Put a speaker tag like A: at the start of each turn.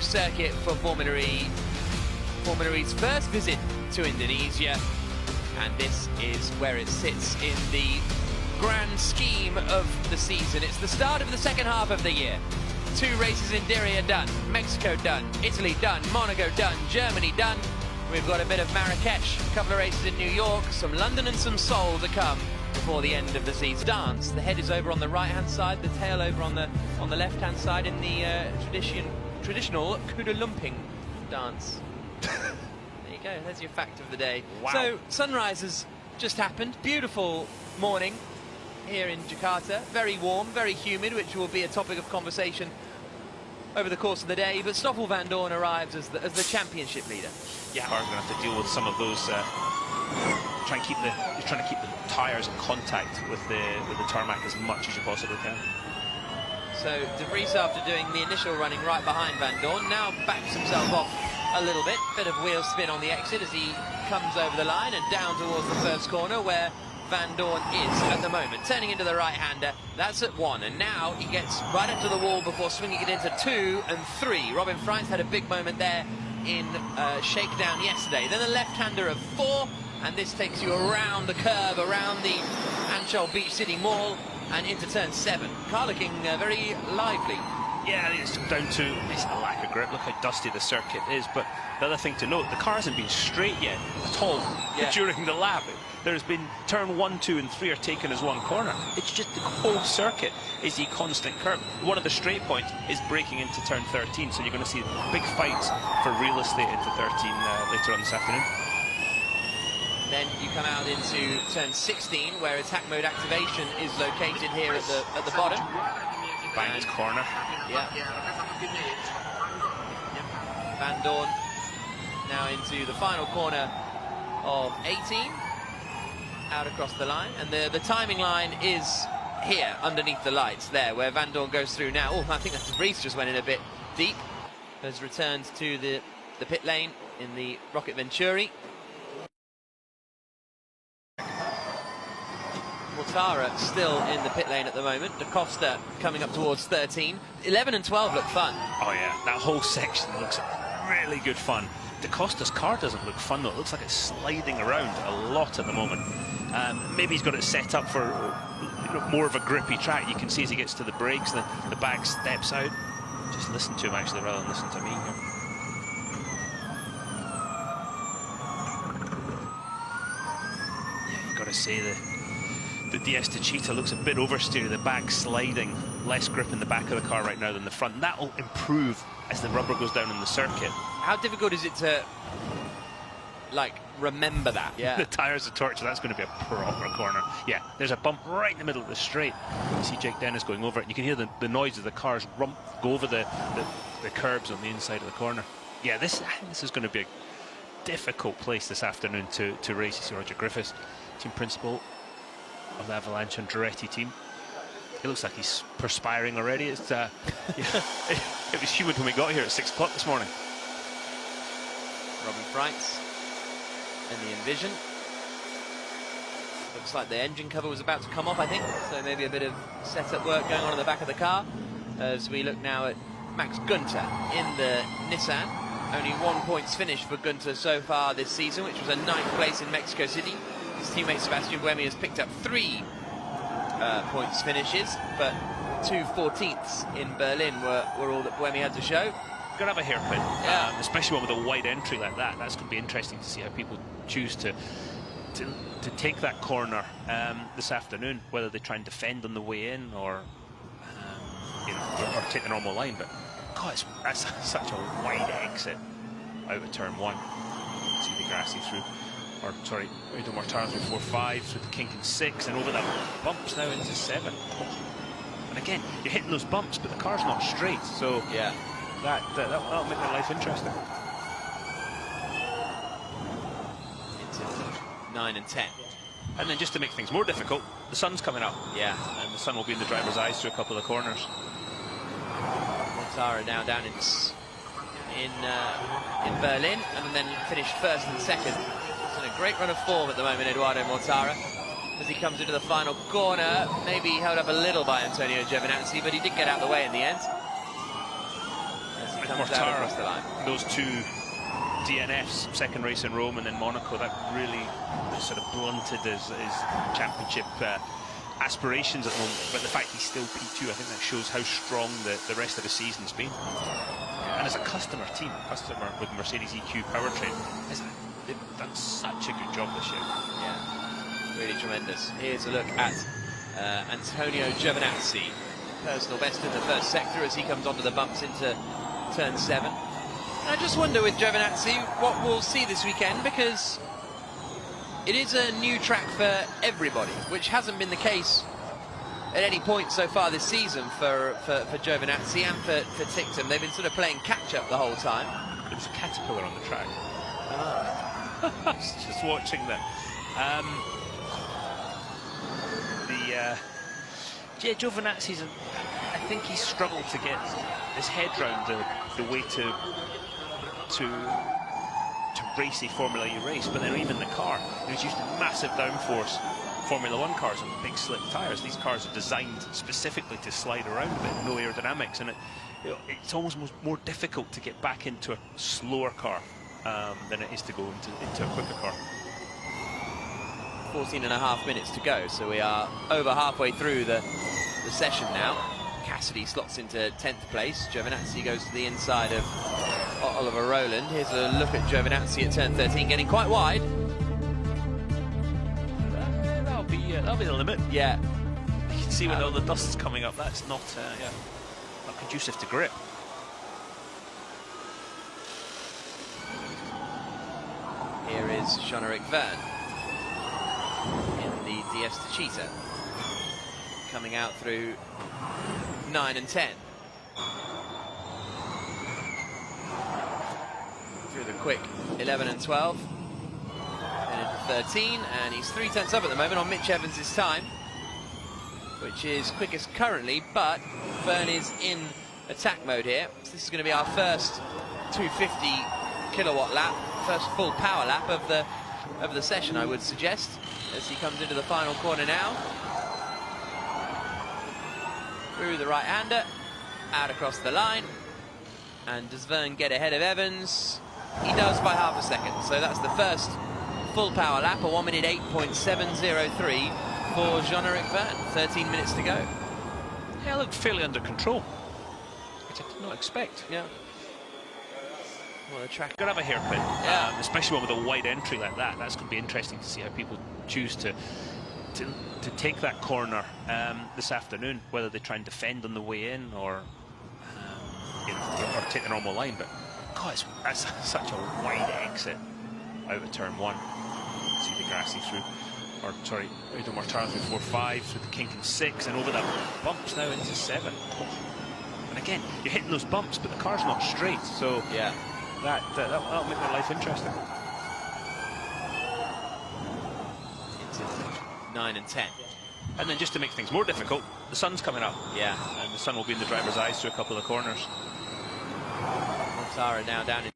A: circuit for Formula E's first visit to Indonesia, and this is where it sits in the grand scheme of the season. It's the start of the second half of the year. 2 races in Diriyah done, Mexico done, Italy done, Monaco done, Germany done. We've got a bit of Marrakesh, a couple of races in New York, some London and some Seoul to come before the end of the season. Dance, the head is over on the right-hand side, the tail over on the left-hand side in the traditional Kuda Lumping dance. There you go, there's your fact of the day.
B: Wow.
A: So, sunrise has just happened. Beautiful morning here in Jakarta. Very warm, very humid, which will be a topic of conversation over the course of the day. But Stoffel Vandoorne arrives as the championship leader.
B: Yeah, we're going to have to deal with some of those. He's trying to keep the tyres in contact with the tarmac as much as you possibly can. So
A: De Vries, after doing the initial running right behind Vandoorne, now backs himself off a little bit. Bit of wheel spin on the exit as he comes over the line and down towards the first corner where Vandoorne is at the moment, turning into the right-hander. That's at 1, and now he gets right up to the wall before swinging it into 2 and 3. Robin Freins had a big moment there in shakedown yesterday. Then a left-hander of 4, and this takes you around the curve, around the Ancol Beach City Mall, and into turn 7. Car looking very lively.
B: Yeah, I think it's down to a lack of grip. Look how dusty the circuit is. But the other thing to note, the car hasn't been straight yet at all during the lap. There's been turn 1, 2 and 3 are taken as one corner. It's just the whole circuit is a constant curve. One of the straight points is breaking into turn 13, so you're going to see big fights for real estate into 13 later on this afternoon.
A: Then you come out into turn 16, where attack mode activation is located here at the bottom.
B: Banked corner.
A: Yeah. Vandoorne now into the final corner of 18. Out across the line, and the timing line is here underneath the lights there where Vandoorne goes through now. Oh, I think that De Vries just went in a bit deep. Has returned to the pit lane in the Rocket Venturi. Mortara still in the pit lane at the moment. Da Costa coming up towards 13. 11 and 12 look fun.
B: Oh yeah, that whole section looks really good fun. Da Costa's car doesn't look fun though. It looks like it's sliding around a lot at the moment. Maybe he's got it set up for more of a grippy track. You can see as he gets to the brakes, the back steps out. Just listen to him actually rather than listen to me here. Yeah, you've got to say the DS Techeetah looks a bit oversteer. The back sliding, less grip in the back of the car right now than the front. And that'll improve as the rubber goes down in the circuit.
A: How difficult is it to, like, remember that? Yeah.
B: The tyres are torture. That's going to be a proper corner. Yeah, there's a bump right in the middle of the straight. You see Jake Dennis going over it, and you can hear the noise of the cars go over the curbs on the inside of the corner. Yeah, this is going to be a difficult place this afternoon to race. You see Roger Griffiths, team principal of the Avalanche Andretti team. It looks like he's perspiring already. It's yeah, it was humid when we got here at 6 o'clock this morning.
A: Robin Freins and the Envision. Looks like the engine cover was about to come off, I think. So maybe a bit of setup work going on in the back of the car. As we look now at Max Günther in the Nissan. Only 1 points finished for Günther so far this season, which was a 9th place in Mexico City. His teammate Sebastian Buemi has picked up 3 points finishes, but 2 14ths in Berlin were all that Buemi had to show.
B: Gonna have a hairpin, especially one with a wide entry like that. That's going to be interesting to see how people choose to take that corner this afternoon. Whether they try and defend on the way in, or or take the normal line. But God, that's such a wide exit out of turn 1. See the Grassy through. Or sorry, Udo Mortara through 4-5, through the kink in 6, and over that bumps now into 7. And again, you're hitting those bumps, but the car's not straight, so
A: yeah,
B: that'll make their life interesting.
A: Into 9 and 10.
B: And then just to make things more difficult, the sun's coming up.
A: Yeah,
B: and the sun will be in the driver's eyes through a couple of the corners.
A: Mortara now down in Berlin, and then finished 1st and 2nd. In a great run of form at the moment, Eduardo Mortara, as he comes into the final corner. Maybe held up a little by Antonio Giovinazzi, but he did get out of the way in the end.
B: I
A: comes out across the line.
B: Those two DNFs, second race in Rome and then Monaco, that really sort of blunted his championship aspirations at the moment. But the fact he's still P2, I think that shows how strong the rest of the season's been. And as a customer with Mercedes EQ powertrain, they've done such a good job this year.
A: Yeah, really tremendous. Here's a look at Antonio Giovinazzi. Personal best in the first sector as he comes onto the bumps into turn 7. And I just wonder with Giovinazzi what we'll see this weekend, because it is a new track for everybody, which hasn't been the case at any point so far this season for Giovinazzi and for Tictum. They've been sort of playing catch-up the whole time.
B: There was a caterpillar on the track.
A: Ah.
B: Just watching that. Yeah, Giovinazzi's, I think he's struggled to get his head round the way to race a Formula E race, but then even the car, he was used to massive downforce Formula 1 cars on big slick tyres. These cars are designed specifically to slide around a bit, no aerodynamics, and it's almost more difficult to get back into a slower car than it is to go into a quicker car.
A: 14.5 minutes to go, so we are over halfway through the session now. Cassidy slots into 10th place. Giovinazzi goes to the inside of Oliver Rowland. Here's a look at Giovinazzi at turn 13, getting quite wide.
B: That'll be the limit.
A: Yeah.
B: You can see when all the dust's coming up, that's not conducive to grip.
A: Here is Jean-Eric Verne in the DS Techeetah, coming out through 9 and 10. Through the quick 11 and 12. And into 13, and he's 3 tenths up at the moment on Mitch Evans' time, which is quickest currently, but Verne is in attack mode here. So this is going to be our first 250 kilowatt lap, first full power lap of the session, I would suggest, as he comes into the final corner now. Through the right-hander, out across the line. And does Verne get ahead of Evans? He does by half a second. So that's the first full power lap, a 1 minute 8.703 for Jean-Eric Verne. 13 minutes to go.
B: Yeah, looked fairly under control, which I did not expect.
A: Yeah. Well, the track
B: Gonna have a hairpin,
A: yeah.
B: Especially one with a wide entry like that. That's going to be interesting to see how people choose to take that corner this afternoon, whether they try and defend on the way in or or take the normal line. But God, that's such a wide exit out of turn 1. See the Grassy through, or sorry, out of Mortara through 4-5, through the kink in 6, and over that bumps now into 7. And again, you're hitting those bumps, but the car's not straight, so
A: yeah.
B: That'll make their life interesting.
A: Into 9 and 10.
B: And then just to make things more difficult, the sun's coming up.
A: Yeah.
B: And the sun will be in the driver's eyes through a couple of corners.
A: Mortara now down in